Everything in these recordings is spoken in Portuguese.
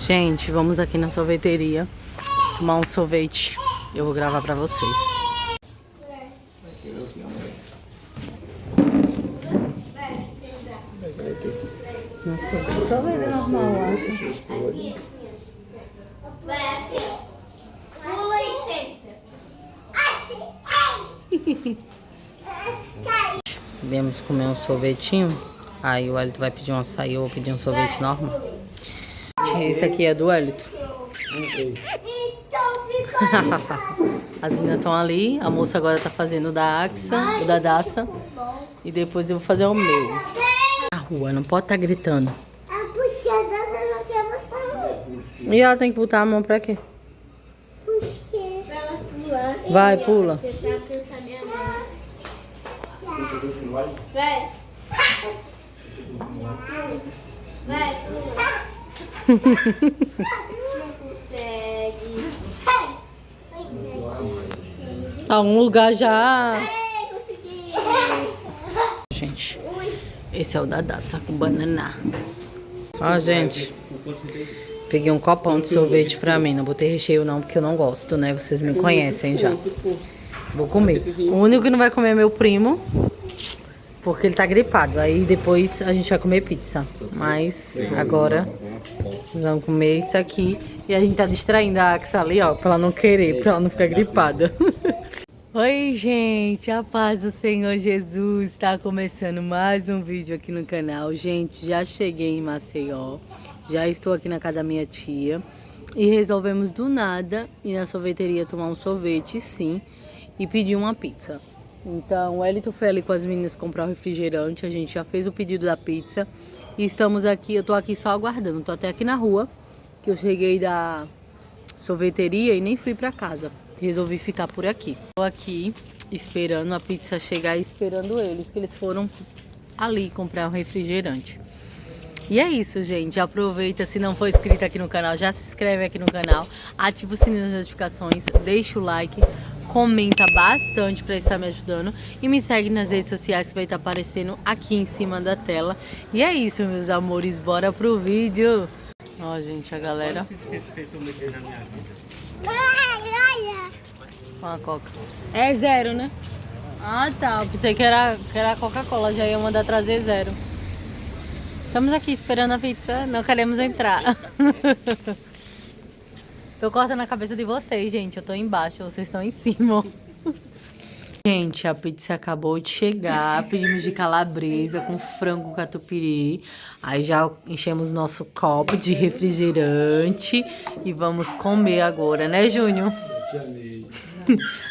Gente, vamos aqui na sorveteria tomar um sorvete. Eu vou gravar pra vocês. Nossa, sorvete normal, eu acho. Vai assim. Pula e senta. Viemos comer um sorvetinho. Aí o Elito vai pedir um açaí, eu vou pedir um sorvete normal. Esse aqui é do Elito. As meninas estão ali. A moça agora tá fazendo o da Axa, o da Daça. E depois eu vou fazer o meu. Na rua, não pode estar gritando. Porque a Daça não quer botar. E ela tem que botar a mão pra quê? Porque pra ela pular. Vai, pula. Tentar alcançar minha mão. Vai. Vai, pula. Não consegue. Algum lugar já. Consegui. Gente, esse é o da Daça com banana. Ó, gente. Peguei um copão de sorvete pra mim. Não botei recheio não, porque eu não gosto, né? Vocês me conhecem já. Vou comer. O único que não vai comer é meu primo, porque ele tá gripado. Aí depois a gente vai comer pizza. Mas agora nós vamos comer isso aqui. E a gente tá distraindo a Axa ali, ó, pra ela não querer, pra ela não ficar gripada. Oi, gente, a paz do Senhor Jesus. Tá começando mais um vídeo aqui no canal. Gente, já cheguei em Maceió. Já estou aqui na casa da minha tia. E resolvemos do nada ir na sorveteria tomar um sorvete, sim, e pedir uma pizza. Então, o Elito foi ali com as meninas comprar o refrigerante. A gente já fez o pedido da pizza. E estamos aqui, eu tô aqui só aguardando. Tô até aqui na rua, que eu cheguei da sorveteria e nem fui pra casa. Resolvi ficar por aqui. Tô aqui esperando a pizza chegar e esperando eles, que eles foram ali comprar um refrigerante. E é isso, gente. Aproveita, se não for inscrito aqui no canal, já se inscreve aqui no canal. Ativa o sininho das notificações, deixa o like. Comenta bastante para estar me ajudando. E me segue nas redes sociais que vai estar aparecendo aqui em cima da tela. E é isso, meus amores. Bora pro vídeo. Ó, gente, a galera. Com a coca. É zero, né? Ah, tá. Eu pensei que era Coca-Cola. Já ia mandar trazer zero. Estamos aqui esperando a pizza. Não queremos entrar. Tô cortando a cabeça de vocês, gente. Eu tô embaixo, vocês estão em cima. Gente, a pizza acabou de chegar. Pedimos de calabresa com frango catupiry. Aí já enchemos nosso copo de refrigerante. E vamos comer agora, né, Júnior?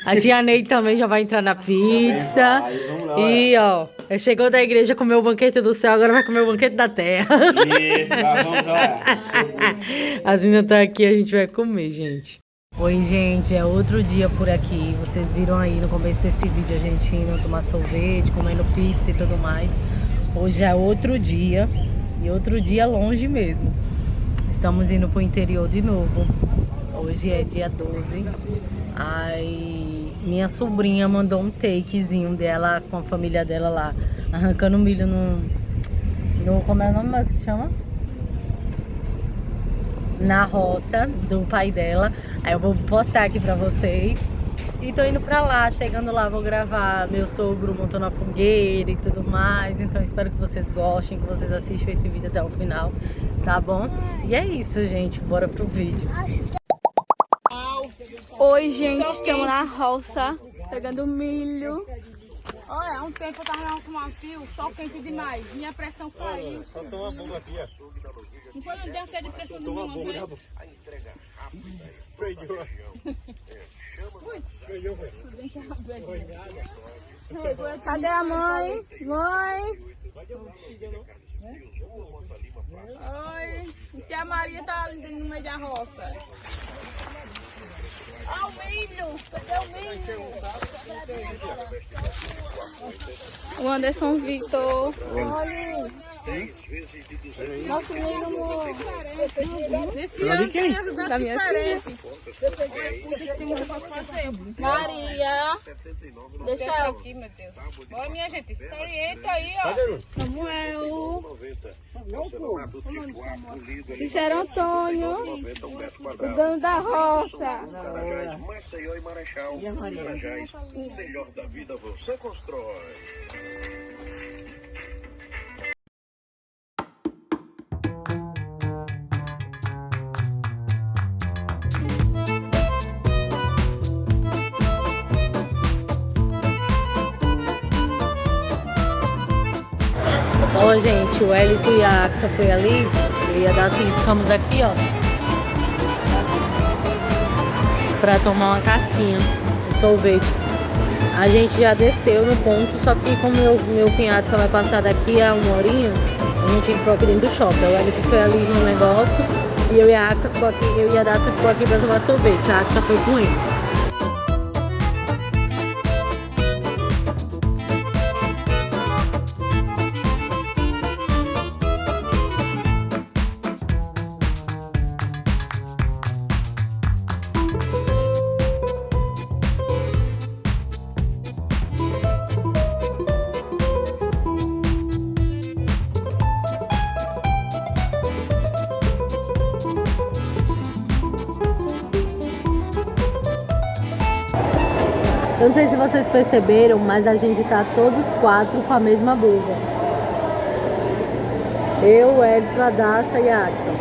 A Tia Ney também já vai entrar na pizza. E, ó, chegou da igreja, comeu o banquete do céu, agora vai comer o banquete da terra. Isso, vamos lá. As meninas estão aqui, a gente vai comer, gente. Oi, gente, é outro dia por aqui. Vocês viram aí no começo desse vídeo a gente indo tomar sorvete, comendo pizza e tudo mais. Hoje é outro dia, e outro dia longe mesmo. Estamos indo pro interior de novo. Hoje é dia 12. Aí minha sobrinha mandou um takezinho dela com a família dela lá, arrancando milho no como é o nome que se chama? Na roça do pai dela. Aí eu vou postar aqui pra vocês. E tô indo pra lá, chegando lá vou gravar meu sogro montando a fogueira e tudo mais. Então espero que vocês gostem, que vocês assistam esse vídeo até o final, tá bom? E é isso, gente, bora pro vídeo. Oi, gente, estamos na roça, pegando milho. Olha, há um tempo eu tava com um fio, sol quente demais, minha pressão caiu. Só toma uma bomba aqui, ó. Não foi não deu de pressão nenhuma, não foi? Cadê a mãe? Mãe? Oi, tia Maria tá ali no meio da roça. Olha o milho! Cadê o milho? O Anderson Vitor. Olha! Nosso menino nesse Ela de ano quem? tem ajudante Da minha diferente. Maria, deixa eu aqui, meu Deus. Bora, minha gente, se orienta aí, ó. Samuel, Cícero Antônio, o dono da roça. Maceió e Marechal. Marajás, o melhor da vida você constrói. Ó, gente, o Elito e a Axa foi ali. Eu ia dar assim, ficamos aqui, ó. Pra tomar uma casquinha de sorvete. A gente já desceu no ponto, só que como meu cunhado só vai passar daqui a 1 horinha, a gente entrou aqui dentro do shopping. O Elito foi ali no negócio e eu e a Axa ficou aqui, eu e a Daça ficou aqui pra tomar sorvete. A Axa foi com ele. Eu não sei se vocês perceberam, mas a gente tá todos 4 com a mesma blusa. Eu, o Edson, a Daça e a Axel.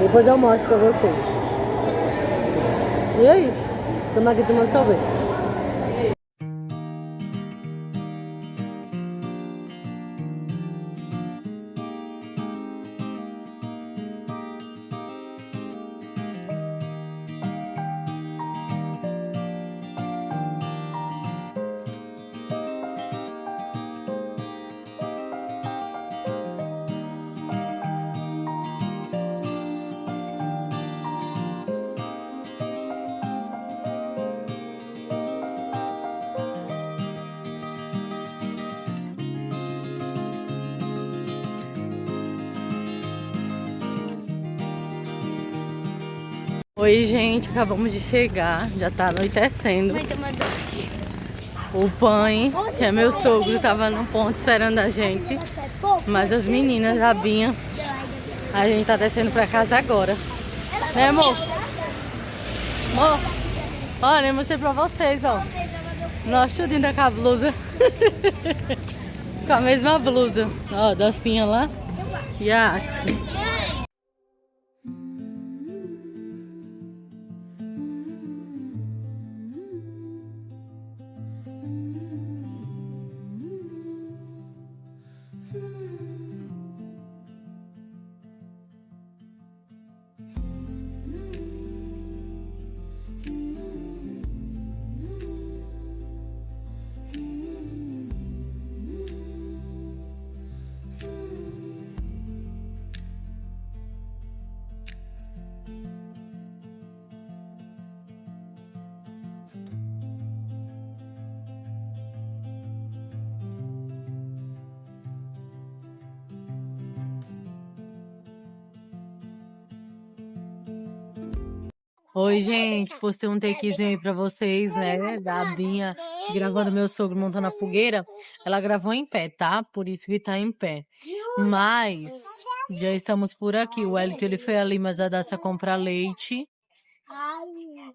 Depois eu mostro pra vocês. E é isso. Estamos aqui tomando sorvete. Oi, gente, acabamos de chegar, já tá anoitecendo. O Pai, que é meu sogro, tava no ponto esperando a gente. Mas as meninas, a Binha, a gente tá descendo pra casa agora. Né, amor? Amor, olha, eu mostrei pra vocês, ó. Nós tudinho com a blusa. Com a mesma blusa. Ó, Docinha lá e a Axel. Oi, gente, postei um takezinho aí pra vocês, né, da Binha gravando meu sogro montando a fogueira. Ela gravou em pé, tá? Por isso que tá em pé. Mas já estamos por aqui. O Elito, ele foi ali, mas a Daça comprar leite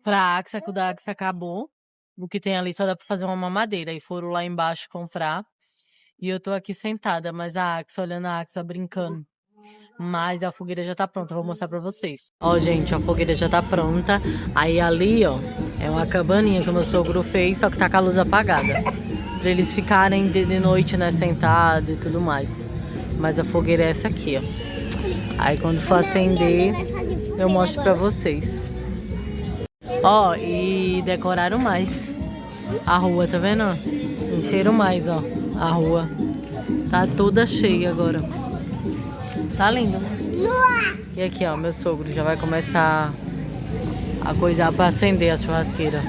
pra Axa, que o da Axa acabou. O que tem ali só dá pra fazer uma mamadeira. E foram lá embaixo comprar. E eu tô aqui sentada, mas a Axa, olhando a Axa, brincando. Mas a fogueira já tá pronta, vou mostrar pra vocês. Ó, gente, a fogueira já tá pronta. Aí ali, ó, é uma cabaninha que o meu sogro fez, só que tá com a luz apagada. Pra eles ficarem de noite, né, sentados e tudo mais. Mas a fogueira é essa aqui, ó. Aí quando for acender, eu mostro pra vocês. Ó, e decoraram mais a rua, tá vendo? Encheram mais, ó, a rua. Tá toda cheia agora. Tá lindo, né? E aqui, ó, meu sogro já vai começar a coisar pra acender a churrasqueira.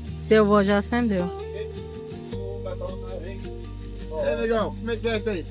Seu vô já acendeu. É legal, como é que é isso aí?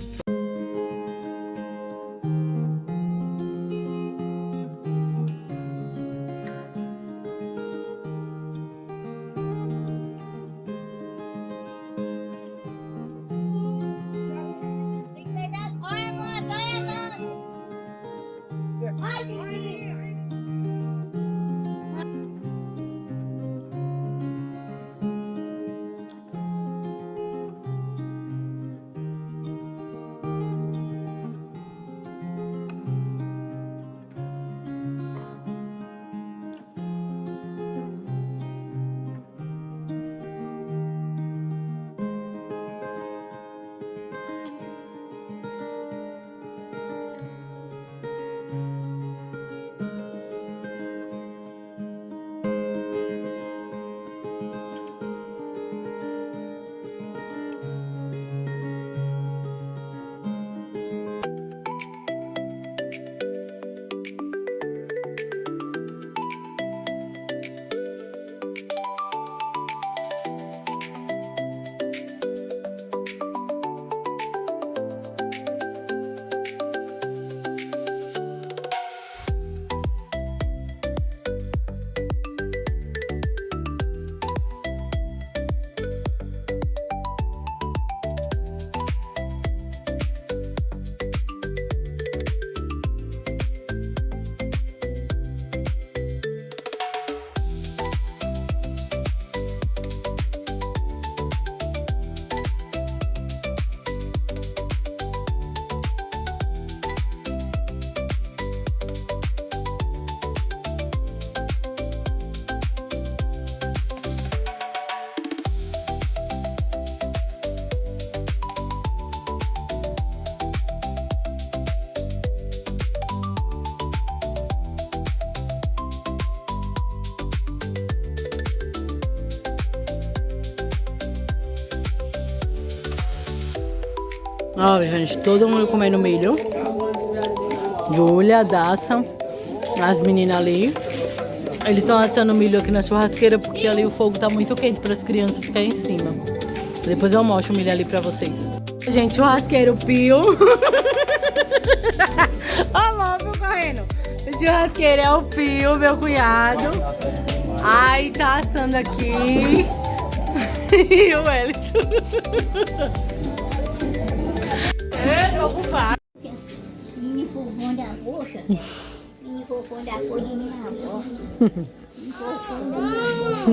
Ó, gente, todo mundo comendo milho. Júlia, Daça, as meninas ali. Eles estão assando milho aqui na churrasqueira porque ali o fogo tá muito quente para as crianças ficarem em cima. Depois eu mostro o milho ali pra vocês. Gente, churrasqueiro Pio. Ó, Móvel correndo. O churrasqueiro é o Pio, meu cunhado. Ai, tá assando aqui. E o Wellington.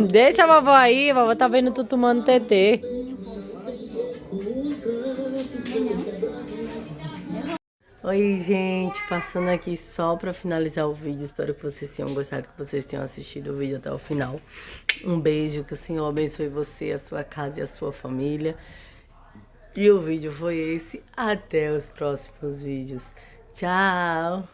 Deixa a vovó aí, a vovó tá vendo tu tomando TT. Oi, gente, passando aqui só pra finalizar o vídeo. Espero que vocês tenham gostado, que vocês tenham assistido o vídeo até o final. Um beijo, que o Senhor abençoe você, a sua casa e a sua família. E o vídeo foi esse. Até os próximos vídeos. Tchau!